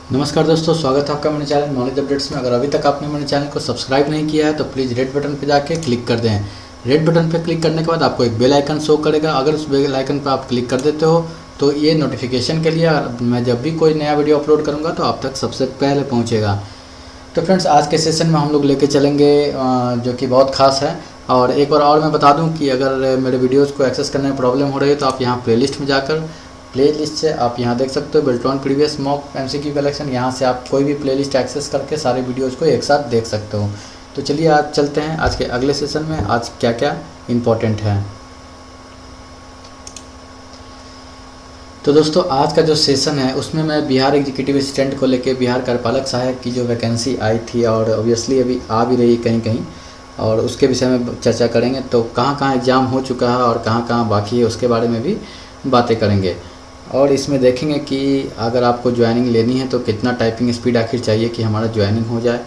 नमस्कार दोस्तों, स्वागत है आपका मेरे चैनल नॉलेज अपडेट्स में। अगर अभी तक आपने मेरे चैनल को सब्सक्राइब नहीं किया है तो प्लीज़ रेड बटन पर जाके क्लिक कर दें। रेड बटन पर क्लिक करने के बाद आपको एक बेल आइकन शो करेगा। अगर उस बेल आइकन पर आप क्लिक कर देते हो तो ये नोटिफिकेशन के लिए मैं जब भी कोई नया वीडियो अपलोड करूँगा तो आप तक सबसे पहले पहुँचेगा। तो फ्रेंड्स, आज के सेशन में हम लोग लेके चलेंगे जो कि बहुत खास है। और एक बार और मैं बता दूं कि अगर मेरे वीडियोस को एक्सेस करने में प्रॉब्लम हो रही है तो आप यहां प्लेलिस्ट में जाकर प्लेलिस्ट से आप यहां देख सकते हो Beltron previous mock MCQ collection. यहां से आप कोई भी प्लेलिस्ट एक्सेस करके सारे वीडियोस को एक साथ देख सकते हो। तो चलिए आज चलते हैं आज के अगले सेशन में। आज क्या क्या इम्पोर्टेंट है। तो दोस्तों, आज का जो सेशन है उसमें मैं बिहार एग्जीक्यूटिव असिस्टेंट को लेके बिहार कार्यपालक सहायक की जो वैकेंसी आई थी और ऑब्वियसली अभी आ भी रही कहीं कहीं, और उसके विषय में चर्चा करेंगे। तो कहाँ कहाँ एग्ज़ाम हो चुका है और कहाँ कहाँ बाकी है उसके बारे में भी बातें करेंगे। और इसमें देखेंगे कि अगर आपको ज्वाइनिंग लेनी है तो कितना टाइपिंग स्पीड आखिर चाहिए कि हमारा ज्वाइनिंग हो जाए।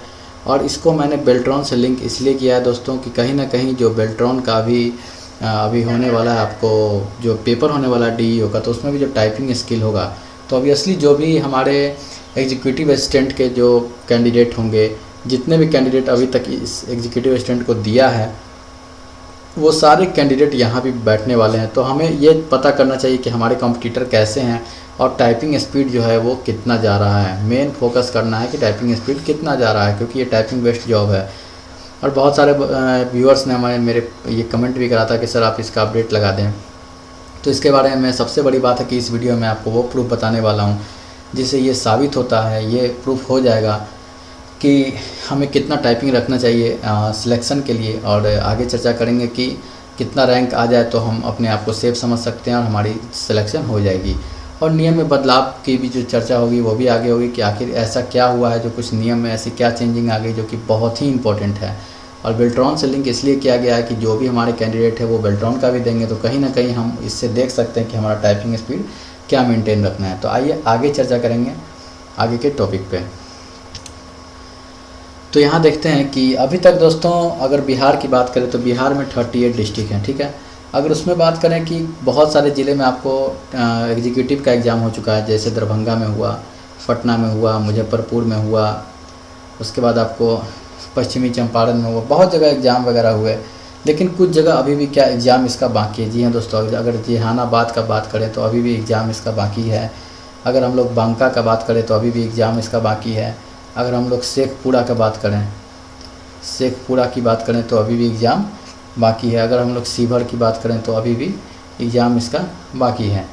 और इसको मैंने बेल्ट्रॉन से लिंक इसलिए किया है दोस्तों कि कहीं ना कहीं जो बेल्ट्रॉन का अभी होने वाला है, आपको जो पेपर होने वाला है डीईओ का, तो उसमें भी जो टाइपिंग स्किल होगा तो ऑब्वियसली जो भी हमारे एग्जीक्यूटिव असिस्टेंट के जो कैंडिडेट होंगे, जितने भी कैंडिडेट अभी तक इस एग्जीक्यूटिव असिस्टेंट को दिया है वो सारे कैंडिडेट यहाँ भी बैठने वाले हैं। तो हमें ये पता करना चाहिए कि हमारे कॉम्पिटिटर कैसे हैं और टाइपिंग स्पीड जो है वो कितना जा रहा है। मेन फोकस करना है कि टाइपिंग स्पीड कितना जा रहा है, क्योंकि ये टाइपिंग बेस्ड जॉब है। और बहुत सारे व्यूअर्स ने मेरे ये कमेंट भी करा था कि सर आप इसका अपडेट लगा दें। तो इसके बारे में सबसे बड़ी बात है कि इस वीडियो में आपको वो प्रूफ बताने वाला हूँ जिससे ये साबित होता है, ये प्रूफ हो जाएगा कि हमें कितना टाइपिंग रखना चाहिए सिलेक्शन के लिए। और आगे चर्चा करेंगे कि कितना रैंक आ जाए तो हम अपने आप को सेफ समझ सकते हैं और हमारी सिलेक्शन हो जाएगी। और नियम में बदलाव की भी जो चर्चा होगी वो भी आगे होगी कि आखिर ऐसा क्या हुआ है जो कुछ नियम में ऐसी क्या चेंजिंग आ गई जो कि बहुत ही इंपॉर्टेंट है। और बेल्ट्रॉन से लिंक इसलिए किया गया है कि जो भी हमारे कैंडिडेट है वो बेल्ट्रॉन का भी देंगे तो कहीं ना कहीं हम इससे देख सकते हैं कि हमारा टाइपिंग स्पीड क्या मेंटेन रखना है। तो आइए आगे चर्चा करेंगे आगे के टॉपिक पे। तो यहाँ देखते हैं कि अभी तक दोस्तों अगर बिहार की बात करें तो बिहार में 38 डिस्ट्रिक्ट हैं, ठीक है। अगर उसमें बात करें कि बहुत सारे ज़िले में आपको एग्जीक्यूटिव का एग्ज़ाम हो चुका है, जैसे दरभंगा में हुआ, पटना में हुआ, मुजफ्फरपुर में हुआ, उसके बाद आपको पश्चिमी चंपारण में हुआ, बहुत जगह एग्ज़ाम वगैरह हुए। लेकिन कुछ जगह अभी भी क्या एग्ज़ाम इसका बाकी है। जी हाँ दोस्तों, अगर जहानाबाद का बात करें तो अभी भी एग्ज़ाम इसका बाकी है। अगर हम लोग बांका का बात करें तो अभी भी एग्ज़ाम इसका बाकी है। अगर हम लोग शेखपुरा की बात करें तो अभी भी एग्ज़ाम बाकी है। अगर हम लोग सीभर की बात करें तो अभी भी एग्ज़ाम इसका बाकी है।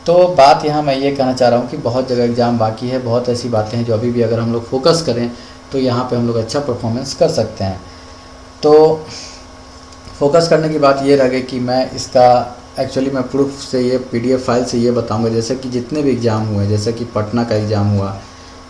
तो बात यहाँ मैं ये कहना चाह रहा हूँ कि बहुत जगह एग्ज़ाम बाकी है, बहुत ऐसी बातें हैं जो अभी भी अगर हम लोग फोकस करें तो यहाँ पे हम लोग अच्छा परफॉर्मेंस कर सकते हैं। तो फोकस करने की बात ये रह गई कि मैं इसका एक्चुअली मैं प्रूफ से ये PDF फाइल से ये बताऊँगा, जैसे कि जितने भी एग्ज़ाम हुए, जैसे कि पटना का एग्ज़ाम हुआ,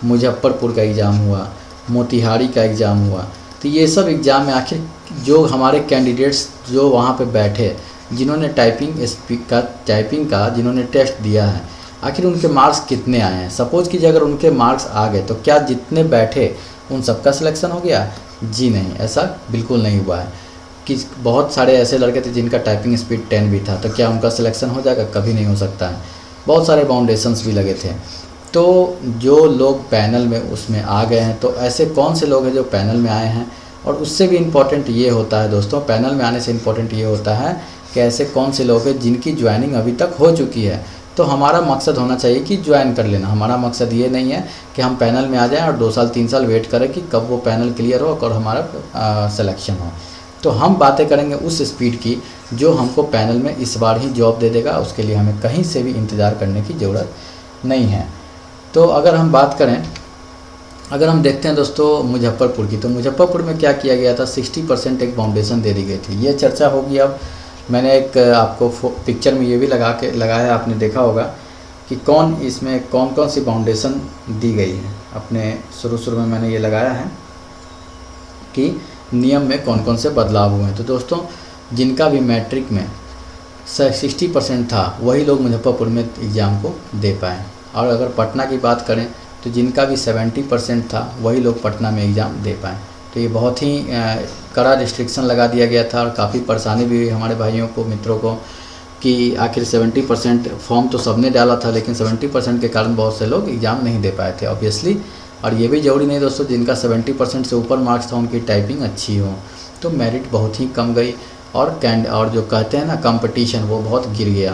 मुजफ्फरपुर का एग्ज़ाम हुआ, मोतिहारी का एग्ज़ाम हुआ, तो ये सब एग्ज़ाम में आखिर जो हमारे कैंडिडेट्स जो वहाँ पे बैठे, जिन्होंने टाइपिंग का जिन्होंने टेस्ट दिया है, आखिर उनके मार्क्स कितने आए हैं। सपोज़ कीजिए अगर उनके मार्क्स आ गए तो क्या जितने बैठे उन सबका सिलेक्शन हो गया? जी नहीं, ऐसा बिल्कुल नहीं हुआ है। कि बहुत सारे ऐसे लड़के थे जिनका टाइपिंग स्पीड 10 भी था, तो क्या उनका सिलेक्शन हो जाएगा? कभी नहीं हो सकता है। बहुत सारे बाउंडेशंस भी लगे थे। तो जो लोग पैनल में उसमें आ गए हैं, तो ऐसे कौन से लोग हैं जो पैनल में आए हैं। और उससे भी इम्पॉर्टेंट ये होता है दोस्तों, पैनल में आने से इम्पॉर्टेंट ये होता है कि ऐसे कौन से लोग हैं जिनकी ज्वाइनिंग अभी तक हो चुकी है। तो हमारा मकसद होना चाहिए कि ज्वाइन कर लेना। हमारा मकसद ये नहीं है कि हम पैनल में आ जाएं और 2 साल 3 साल वेट करें कि कब वो पैनल क्लियर हो और हमारा सिलेक्शन हो। तो हम बातें करेंगे उस स्पीड की जो हमको पैनल में इस बार ही जॉब दे देगा। उसके लिए हमें कहीं से भी इंतज़ार करने की ज़रूरत नहीं है। तो अगर हम बात करें, अगर हम देखते हैं दोस्तों मुजफ्फरपुर की, तो मुजफ्फरपुर में क्या किया गया था, 60% एक फाउंडेशन दे दी गई थी। ये चर्चा होगी। अब मैंने एक आपको पिक्चर में ये भी लगाया, आपने देखा होगा कि इसमें कौन कौन सी फाउंडेशन दी गई है। अपने शुरू में मैंने ये लगाया है कि नियम में कौन कौन से बदलाव हुए हैं। तो दोस्तों जिनका भी मैट्रिक में 60% था वही लोग मुजफ्फरपुर में एग्ज़ाम को दे पाए। और अगर पटना की बात करें तो जिनका भी 70% था वही लोग पटना में एग्ज़ाम दे पाए। तो ये बहुत ही कड़ा रिस्ट्रिक्शन लगा दिया गया था और काफ़ी परेशानी भी हुई हमारे भाइयों को, मित्रों को। कि आखिर 70% फॉर्म तो सबने डाला था, लेकिन 70% के कारण बहुत से लोग एग्ज़ाम नहीं दे पाए थे ऑब्वियसली। और ये भी ज़रूरी नहीं दोस्तों जिनका 70% से ऊपर मार्क्स था उनकी टाइपिंग अच्छी हो, तो मेरिट बहुत ही कम गई। और जो कहते हैं ना कंपटीशन, वो बहुत गिर गया,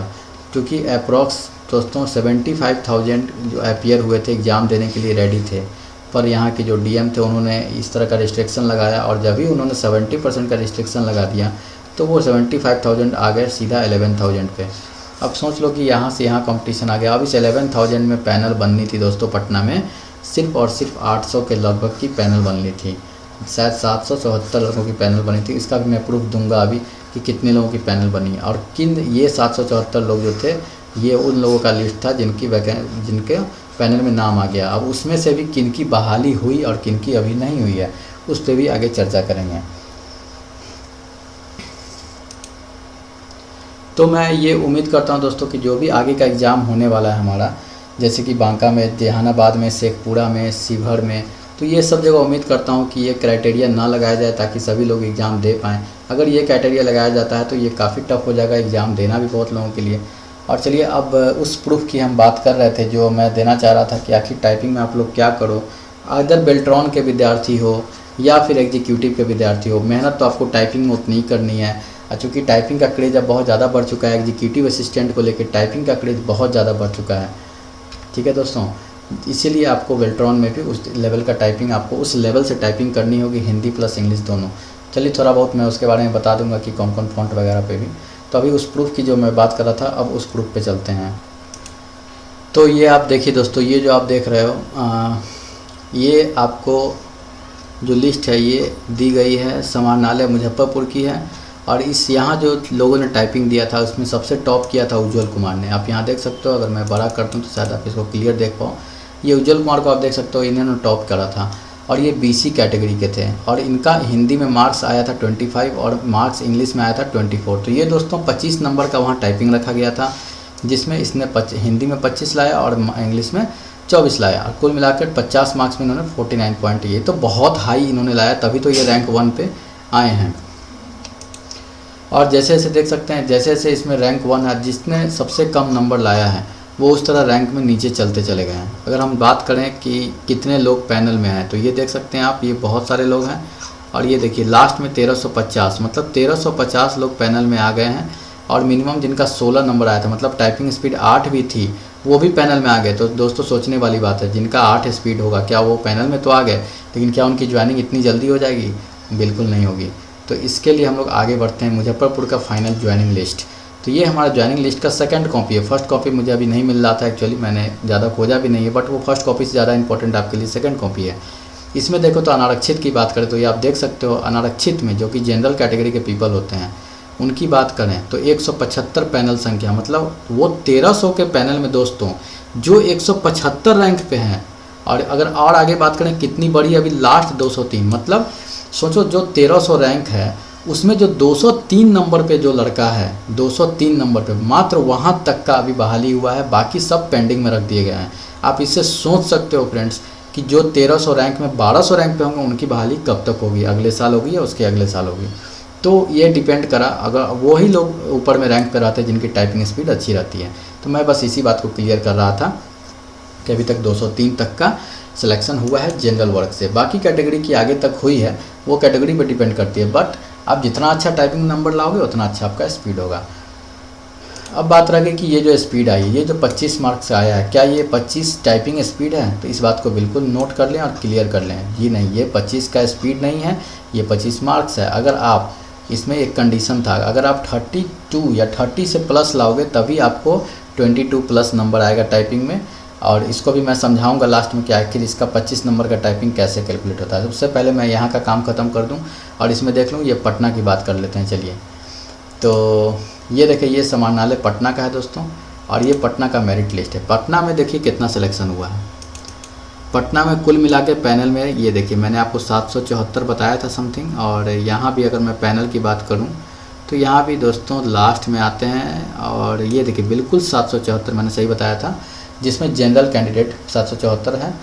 क्योंकि अप्रॉक्स दोस्तों 75,000 जो अपियर हुए थे एग्ज़ाम देने के लिए रेडी थे, पर यहाँ के जो डीएम थे उन्होंने इस तरह का रिस्ट्रिक्शन लगाया, और जब भी उन्होंने 70% का रिस्ट्रिक्शन लगा दिया तो वो 75,000 आ गए सीधा 11,000 पे। अब सोच लो कि यहाँ से यहाँ कंपटीशन आ गया। अब इस 11,000 में पैनल बननी थी दोस्तों पटना में, सिर्फ और सिर्फ 800 के लगभग की पैनल बननी थी, शायद 774 लोगों की पैनल बनी थी। इसका भी मैं प्रूफ दूंगा अभी कि कितने लोगों की पैनल बनी है, और किन ये 774 लोग जो थे ये उन लोगों का लिस्ट था जिनके पैनल में नाम आ गया। अब उसमें से भी किन की बहाली हुई और किन की अभी नहीं हुई है, उस पर भी आगे चर्चा करेंगे। तो मैं ये उम्मीद करता हूँ दोस्तों कि जो भी आगे का एग्ज़ाम होने वाला है हमारा, जैसे कि बांका में, जहानाबाद में, शेखपुरा में, शिवहर में, तो ये सब जगह उम्मीद करता हूँ कि ये क्राइटेरिया ना लगाया जाए ताकि सभी लोग एग्ज़ाम दे पाएँ। अगर ये क्राइटेरिया लगाया जाता है तो ये काफ़ी टफ हो जाएगा एग्ज़ाम देना भी बहुत लोगों के लिए। और चलिए अब उस प्रूफ की हम बात कर रहे थे जो मैं देना चाह रहा था कि आखिर टाइपिंग में आप लोग क्या करो, अगर बेल्ट्रॉन के विद्यार्थी हो या फिर एग्जीक्यूटिव के विद्यार्थी हो, मेहनत तो आपको टाइपिंग में उतनी ही करनी है। चूँकि टाइपिंग का क्रेज़ अब बहुत ज़्यादा बढ़ चुका है, एग्जीक्यूटिव असिस्टेंट को लेकर टाइपिंग का क्रेज़ बहुत ज़्यादा बढ़ चुका है, ठीक है दोस्तों। इसीलिए आपको बेल्ट्रॉन में भी उस लेवल का टाइपिंग, आपको उस लेवल से टाइपिंग करनी होगी, हिंदी प्लस इंग्लिश दोनों। चलिए थोड़ा बहुत मैं उसके बारे में बता दूंगा कि कौन कौन फॉन्ट वगैरह पे भी। तो अभी उस प्रूफ की जो मैं बात कर रहा था, अब उस प्रूफ पे चलते हैं। तो ये आप देखिए दोस्तों, ये जो आप देख रहे हो ये आपको जो लिस्ट है ये दी गई है समाहरणालय मुजफ्फरपुर की है, और इस यहाँ जो लोगों ने टाइपिंग दिया था उसमें सबसे टॉप किया था उज्जवल कुमार ने। आप यहाँ देख सकते हो, अगर मैं बड़ा करता हूँ तो शायद आप इसको क्लियर देख पाओ। ये उज्जवल कुमार को आप देख सकते हो, इन्होंने टॉप करा था, और ये बीसी कैटेगरी के थे, और इनका हिंदी में मार्क्स आया था 25 और मार्क्स इंग्लिश में आया था 24। तो ये दोस्तों 25 नंबर का वहाँ टाइपिंग रखा गया था, जिसमें इसने हिंदी में 25 लाया और इंग्लिश में 24 लाया, और कुल मिलाकर 50 मार्क्स में इन्होंने 49 पॉइंट, ये तो बहुत हाई इन्होंने लाया, तभी तो ये रैंक 1 पे आए हैं। और जैसे जैसे देख सकते हैं, जैसे जैसे इसमें रैंक 1 है, जिसने सबसे कम नंबर लाया है वो उस तरह रैंक में नीचे चलते चले गए हैं। अगर हम बात करें कि कितने लोग पैनल में हैं, तो ये देख सकते हैं आप, ये बहुत सारे लोग हैं। और ये देखिए लास्ट में 1350, मतलब 1350 लोग पैनल में आ गए हैं, और मिनिमम जिनका 16 नंबर आया था, मतलब टाइपिंग स्पीड 8 भी थी, वो भी पैनल में आ गए। तो दोस्तों सोचने वाली बात है, जिनका 8 स्पीड होगा, क्या वो पैनल में तो आ गए, लेकिन क्या उनकी ज्वाइनिंग इतनी जल्दी हो जाएगी? बिल्कुल नहीं होगी। तो इसके लिए हम लोग आगे बढ़ते हैं, मुजफ्फरपुर का फाइनल ज्वाइनिंग लिस्ट। तो ये हमारा ज्वाइनिंग लिस्ट का सेकंड कॉपी है, फर्स्ट कॉपी मुझे अभी नहीं मिल रहा था एक्चुअली, मैंने ज़्यादा खोजा भी नहीं है, बट वो फर्स्ट कॉपी से ज़्यादा इंपॉर्टेंट आपके लिए सेकंड कॉपी है। इसमें देखो तो अनारक्षित की बात करें तो ये आप देख सकते हो, अनारक्षित में जो कि जनरल कैटेगरी के पीपल होते हैं उनकी बात करें तो 175 पैनल संख्या, मतलब वो 1300 के पैनल में दोस्तों जो 175 रैंक पे हैं। और अगर और आगे बात करें कितनी बड़ी, अभी लास्ट 203, मतलब सोचो जो 1300 रैंक है उसमें जो 203 नंबर पे जो लड़का है, 203 नंबर पे मात्र वहाँ तक का अभी बहाली हुआ है, बाकी सब पेंडिंग में रख दिए गए हैं। आप इससे सोच सकते हो फ्रेंड्स कि जो 1300 रैंक में 1200 रैंक पे होंगे उनकी बहाली कब तक होगी, अगले साल होगी या उसके अगले साल होगी। तो ये डिपेंड करा, अगर वही लोग ऊपर में रैंक पर रहते हैं जिनकी टाइपिंग स्पीड अच्छी रहती है। तो मैं बस इसी बात को क्लियर कर रहा था कि अभी तक 203 तक का सिलेक्शन हुआ है जनरल वर्ग से, बाकी कैटेगरी की आगे तक हुई है, वो कैटेगरी पर डिपेंड करती है। बट आप जितना अच्छा टाइपिंग नंबर लाओगे उतना अच्छा आपका स्पीड होगा। अब बात रह गई कि ये जो स्पीड आई, ये जो 25 मार्क्स आया है, क्या ये 25 टाइपिंग स्पीड है? तो इस बात को बिल्कुल नोट कर लें और क्लियर कर लें, जी नहीं, ये 25 का स्पीड नहीं है, ये 25 मार्क्स है। अगर आप इसमें एक कंडीशन था, अगर आप 32 या 30 से प्लस लाओगे तभी आपको 22 प्लस नंबर आएगा टाइपिंग में। और इसको भी मैं समझाऊंगा लास्ट में कि आखिर इसका 25 नंबर का टाइपिंग कैसे कैलकुलेट होता है। सबसे पहले मैं यहाँ का काम ख़त्म कर दूँ और इसमें देख लूँ, ये पटना की बात कर लेते हैं। चलिए, तो ये देखिए, ये समाहरणालय पटना का है दोस्तों, और ये पटना का मेरिट लिस्ट है। पटना में देखिए कितना सिलेक्शन हुआ है। पटना में कुल मिला के पैनल में ये देखिए, मैंने आपको 774 बताया था समथिंग, और यहाँ भी अगर मैं पैनल की बात करूँ तो यहाँ भी दोस्तों लास्ट में आते हैं। और ये देखिए बिल्कुल 774 मैंने सही बताया था, जिसमें जनरल कैंडिडेट 774 है,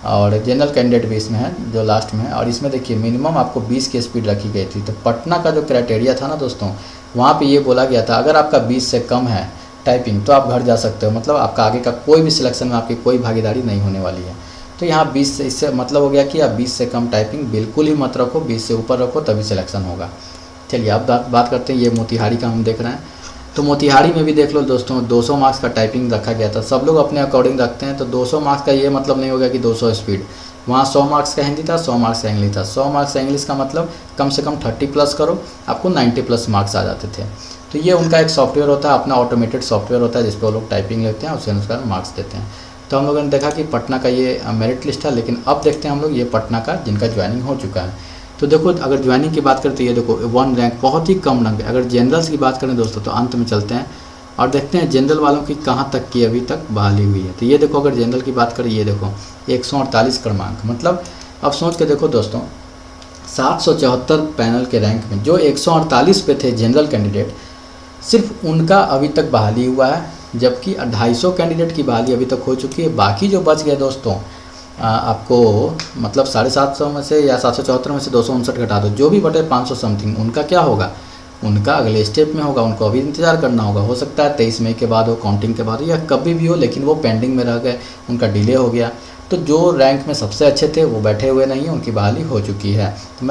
और जनरल कैंडिडेट भी इसमें है जो लास्ट में है। और इसमें देखिए मिनिमम आपको 20 की स्पीड रखी गई थी। तो पटना का जो क्राइटेरिया था ना दोस्तों, वहाँ पे ये बोला गया था अगर आपका 20 से कम है टाइपिंग तो आप घर जा सकते हो, मतलब आपका आगे का कोई भी सिलेक्शन में आपकी कोई भागीदारी नहीं होने वाली है। तो यहाँ 20 से, इससे मतलब हो गया कि आप 20 से कम टाइपिंग बिल्कुल ही मत रखो, 20 से ऊपर रखो तभी सिलेक्शन होगा। चलिए अब बात करते हैं, ये मोतिहारी का हम देख रहे हैं। तो मोतिहारी में भी देख लो दोस्तों 200 मार्क्स का टाइपिंग रखा गया था। सब लोग अपने अकॉर्डिंग रखते हैं, तो 200 मार्क्स का ये मतलब नहीं हो गया कि 200 स्पीड। वहाँ 100 मार्क्स का हिंदी था, 100 मार्क्स का इंग्लिश था। 100 मार्क्स का इंग्लिश का मतलब कम से कम 30 प्लस करो, आपको 90 प्लस मार्क्स आ जाते थे। तो ये उनका एक सॉफ्टवेयर होता है, अपना ऑटोमेटेड सॉफ्टवेयर होता है जिस पर वो लोग टाइपिंग लेते हैं, उसके अनुसार मार्क्स देते हैं। तो हम लोगों ने देखा कि पटना का ये मेरिट लिस्ट है, लेकिन अब देखते हैं हम लोग ये पटना का जिनका ज्वाइनिंग हो चुका है। तो देखो अगर ज्वाइनिंग की बात करें तो ये देखो 1 रैंक बहुत ही कम रैंक है। अगर जनरल्स की बात करें दोस्तों तो अंत में चलते हैं और देखते हैं जनरल वालों की कहाँ तक की अभी तक बहाली हुई है। तो ये देखो अगर जनरल की बात करें, ये देखो 148 क्रमांक, मतलब अब सोच के देखो दोस्तों 774 पैनल के रैंक में जो 148 पे थे जनरल कैंडिडेट, सिर्फ उनका अभी तक बहाली हुआ है, जबकि 250 कैंडिडेट की बहाली अभी तक हो चुकी है। बाकी जो बच गए दोस्तों आपको मतलब 750 में से या 774 में से 259 घटा दो, जो भी बटे 500 समथिंग, उनका क्या होगा, उनका अगले स्टेप में होगा, उनको अभी इंतज़ार करना होगा। हो सकता है 23 मई के बाद हो, काउंटिंग के बाद हो, या कभी भी हो, लेकिन वो पेंडिंग में रह गए, उनका डिले हो गया। तो जो रैंक में सबसे अच्छे थे वो बैठे हुए नहीं हैं, उनकी बहाली हो चुकी है। तो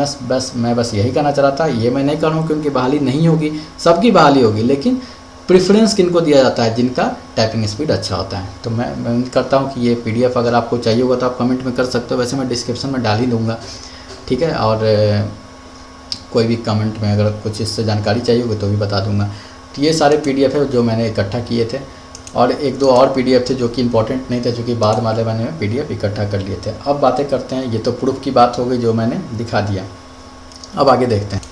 मैं बस यही कहना चाह रहा था। ये मैं नहीं कह रहा हूँ कि उनकी बहाली नहीं होगी, सबकी बहाली होगी, लेकिन प्रेफरेंस किनको दिया जाता है, जिनका टाइपिंग स्पीड अच्छा होता है। तो मैं उम्मीद करता हूँ कि ये PDF अगर आपको चाहिए होगा तो आप कमेंट में कर सकते हो, वैसे मैं डिस्क्रिप्शन में डाल ही दूँगा, ठीक है। और कोई भी कमेंट में अगर कुछ इससे जानकारी चाहिए होगी तो भी बता दूँगा। तो ये सारे PDF है जो मैंने इकट्ठा किए थे, और 1-2 और PDF थे जो कि इंपॉर्टेंट नहीं थे, चूँकि बाद वाले मैंने PDF इकट्ठा कर लिए थे। अब बातें करते हैं, ये तो प्रूफ की बात हो गई जो मैंने दिखा दिया। अब आगे देखते हैं।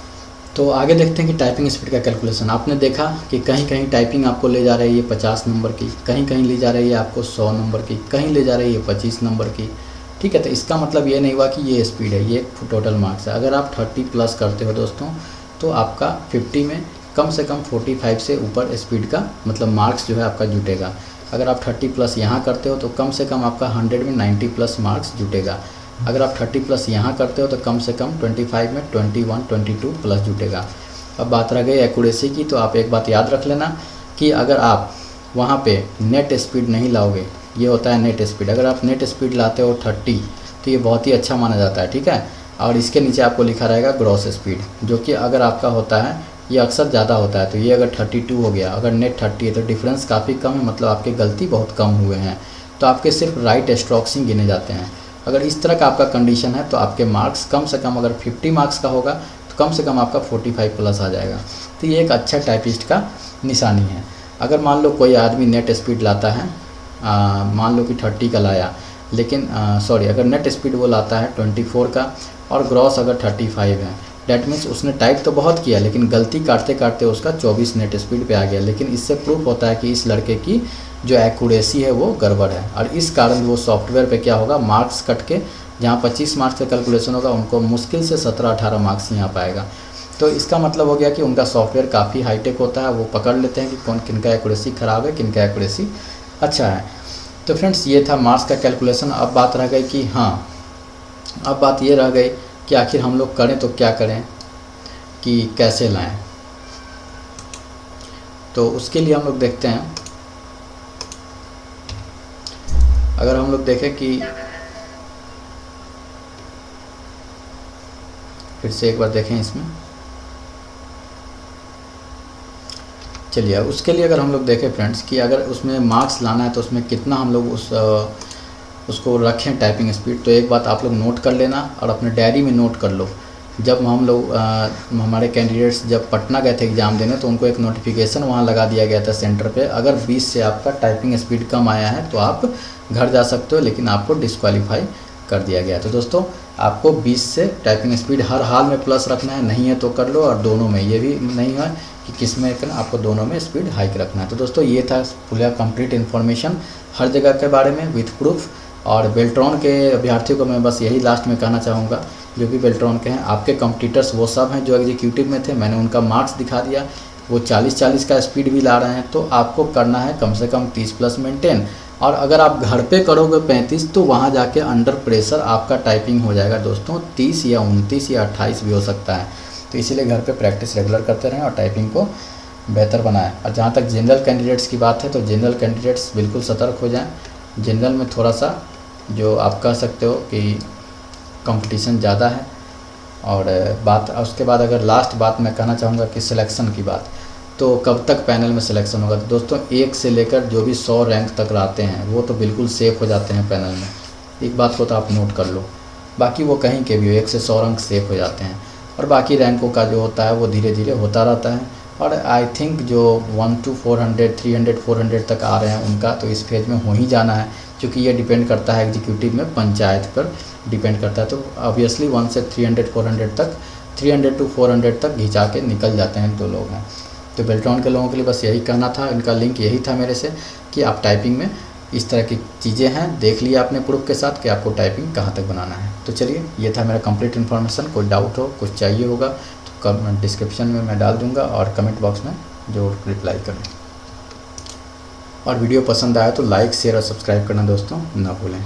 तो आगे देखते हैं कि टाइपिंग स्पीड का कैलकुलेशन। आपने देखा कि कहीं कहीं टाइपिंग आपको ले जा रही है 50 नंबर की, कहीं कहीं ले जा रही है आपको 100 नंबर की, कहीं ले जा रही है 25 नंबर की, ठीक है। तो इसका मतलब ये नहीं हुआ कि ये स्पीड है, ये टोटल मार्क्स है। अगर आप 30 प्लस करते हो दोस्तों तो आपका 50 में कम से कम 45 से ऊपर स्पीड का मतलब मार्क्स जो है आपका जुटेगा। अगर आप 30 प्लस यहाँ करते हो तो कम से कम आपका 100 में 90 प्लस मार्क्स जुटेगा। अगर आप 30 प्लस यहाँ करते हो तो कम से कम 25 में 21-22 प्लस जुटेगा। अब बात रह गई एक्यूरेसी की, तो आप एक बात याद रख लेना कि अगर आप वहाँ पे नेट स्पीड नहीं लाओगे, ये होता है नेट स्पीड, अगर आप नेट स्पीड लाते हो 30 तो ये बहुत ही अच्छा माना जाता है, ठीक है। और इसके नीचे आपको लिखा रहेगा ग्रॉस स्पीड, जो कि अगर आपका होता है ये अक्सर ज़्यादा होता है। तो ये अगर 32 हो गया, अगर नेट 30 है तो डिफरेंस काफ़ी कम है, मतलब आपके गलती बहुत कम हुए हैं, तो आपके सिर्फ राइट स्ट्रोक्स ही गिने जाते हैं। अगर इस तरह का आपका कंडीशन है तो आपके मार्क्स कम से कम, अगर 50 मार्क्स का होगा तो कम से कम आपका 45 प्लस आ जाएगा। तो ये एक अच्छा टाइपिस्ट का निशानी है। अगर मान लो कोई आदमी नेट स्पीड लाता है, मान लो कि 30 का लाया, लेकिन अगर नेट स्पीड वो लाता है 24 का और ग्रॉस अगर 35 है, डैट मीन्स उसने टाइप तो बहुत किया लेकिन गलती काटते काटते उसका 24 नेट स्पीड पे आ गया। लेकिन इससे प्रूफ होता है कि इस लड़के की जो एक्यूरेसी है वो गड़बड़ है, और इस कारण वो सॉफ्टवेयर पे क्या होगा, मार्क्स कट के जहाँ 25 मार्क्स का कैलकुलेशन होगा उनको मुश्किल से 17-18 मार्क्स ही आ पाएगा। तो इसका मतलब हो गया कि उनका सॉफ्टवेयर काफ़ी हाईटेक होता है, वो पकड़ लेते हैं कि कौन किनका एक्यूरेसी ख़राब है, किनका एक्यूरेसी अच्छा है। तो फ्रेंड्स ये था मार्क्स का कैलकुलेशन। अब बात रह गई कि अब बात ये रह गई कि आखिर हम लोग करें तो क्या करें, कि कैसे लाएं। तो उसके लिए हम लोग देखते हैं, अगर हम लोग देखें कि फिर से एक बार देखें इसमें, चलिए उसके लिए अगर हम लोग देखें फ्रेंड्स कि अगर उसमें मार्क्स लाना है तो उसमें कितना हम लोग उसको रखें टाइपिंग स्पीड। तो एक बात आप लोग नोट कर लेना और अपने डायरी में नोट कर लो। जब हम लोग हमारे कैंडिडेट्स जब पटना गए थे एग्ज़ाम देने तो उनको एक नोटिफिकेशन वहाँ लगा दिया गया था सेंटर पे, अगर 20 से आपका टाइपिंग स्पीड कम आया है तो आप घर जा सकते हो, लेकिन आपको डिस्क्वालीफाई कर दिया गया। तो दोस्तों आपको 20 से टाइपिंग स्पीड हर हाल में प्लस रखना है, नहीं है तो कर लो, और दोनों में, ये भी नहीं है कि किस में करना, आपको दोनों में स्पीड हाइक रखना है। तो दोस्तों ये था पूरा कंप्लीट इन्फॉर्मेशन हर जगह के बारे में विथ प्रूफ। और बेल्ट्रॉन के अभ्यर्थियों को मैं बस यही लास्ट में कहना चाहूँगा, जो भी बेल्ट्रॉन के हैं, आपके कॉम्पिटिटर्स वो सब हैं जो एग्जीक्यूटिव में थे, मैंने उनका मार्क्स दिखा दिया, वो 40-40 का स्पीड भी ला रहे हैं। तो आपको करना है कम से कम 30 प्लस मेंटेन, और अगर आप घर पे करोगे 35 तो वहाँ जाके अंडर प्रेशर आपका टाइपिंग हो जाएगा दोस्तों 30 या 29 या 28 भी हो सकता है। तो इसीलिए घर पे प्रैक्टिस रेगुलर करते रहें और टाइपिंग को बेहतर बनाएं। और जहाँ तक जनरल कैंडिडेट्स की बात है तो जनरल कैंडिडेट्स बिल्कुल सतर्क हो जाएं। जनरल में थोड़ा सा जो आप कह सकते हो कि कंपटीशन ज़्यादा है। और बात उसके बाद अगर लास्ट बात मैं कहना चाहूँगा कि सिलेक्शन की बात, तो कब तक पैनल में सिलेक्शन होगा। तो दोस्तों 1 से लेकर जो भी 100 रैंक तक रहते हैं वो तो बिल्कुल सेफ़ हो जाते हैं पैनल में, एक बात को तो आप नोट कर लो। बाकी वो कहीं के भी हो 1 से 100 रैंक सेफ़ हो जाते हैं, और बाकी रैंकों का जो होता है वो धीरे धीरे होता रहता है। और आई थिंक जो 1 to 400 300 400 तक आ रहे हैं उनका तो इस फेज़ में हो ही जाना है, क्योंकि ये डिपेंड करता है एग्जीक्यूटिव में पंचायत पर डिपेंड करता है। तो ऑब्वियसली 1 से 300 400 तक 300 to 400 तक घिंचा के निकल जाते हैं जो लोग हैं। तो बेल्ट्रॉन के लोगों के लिए बस यही कहना था, इनका लिंक यही था मेरे से कि आप टाइपिंग में इस तरह की चीज़ें हैं, देख लिया आपने प्रूफ के साथ कि आपको टाइपिंग कहाँ तक बनाना है। तो चलिए ये था मेरा कंप्लीट इन्फॉर्मेशन। कोई डाउट हो कुछ चाहिए होगा तो कमेंट डिस्क्रिप्शन में मैं डाल दूँगा और कमेंट बॉक्स में ज़रूर रिप्लाई करें। और वीडियो पसंद आया तो लाइक शेयर और सब्सक्राइब करना दोस्तों ना भूलें।